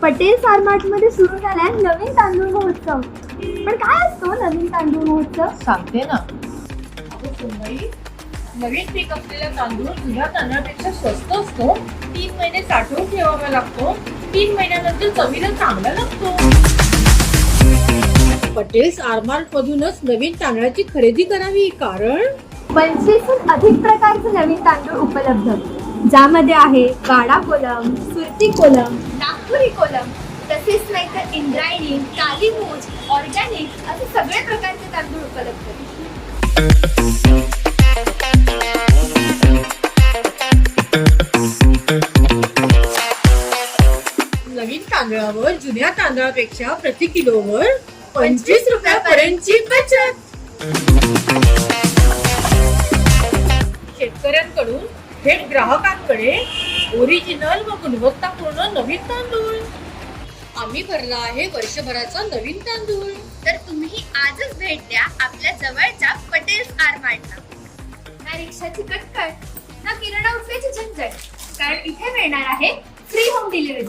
Patel form mart मध्ये सुरू झालाय नवीन तांदूळ महोत्सव. पण काय असतो नवीन तांदूळ महोत्सव? सांगते ना. अगं सुनबाई, नवीन पीक असलेला तांदूळ जुन्या तांदळापेक्षा स्वस्त असतो. 3 महिने साठवून ठेवावा लागतो. 3 महिन्यानंतर चवीला चांगला लागतो. पटेल्स आरमार्ट मधूनच नवीन तांदळाची खरेदी करावी, कारण 25हून अधिक प्रकारचे नवीन तांदूळ उपलब्ध, ज्यामध्ये आहे गाडा कोलम, सुरती कोलम, नागपुरी कोलम, तसेच नाही तर इंद्रायणी, कालीमूज, ऑर्गॅनिक असे सगळे प्रकारचे तांदूळ उपलब्ध. नवीन तांदळावर जुन्या तांदळापेक्षा प्रति किलोवर 25 रुपयापर्यंतची बचत. शेतकऱ्यांकडून थेट ग्राहकांकडे ओरिजिनल व गुणवत्तापूर्ण नवीन तांदूळ. आम्ही भरला आहे वर्षभराचा नवीन तांदूळ. तर तुम्ही आजच भेट द्या आपल्या जवळच्या पटेल्स आरमार्टला. ना रिक्षाची कटकट, ना किराणा उचलायची झंझट, कारण इथे मिळणार आहे फ्री होम डिलिव्हरी.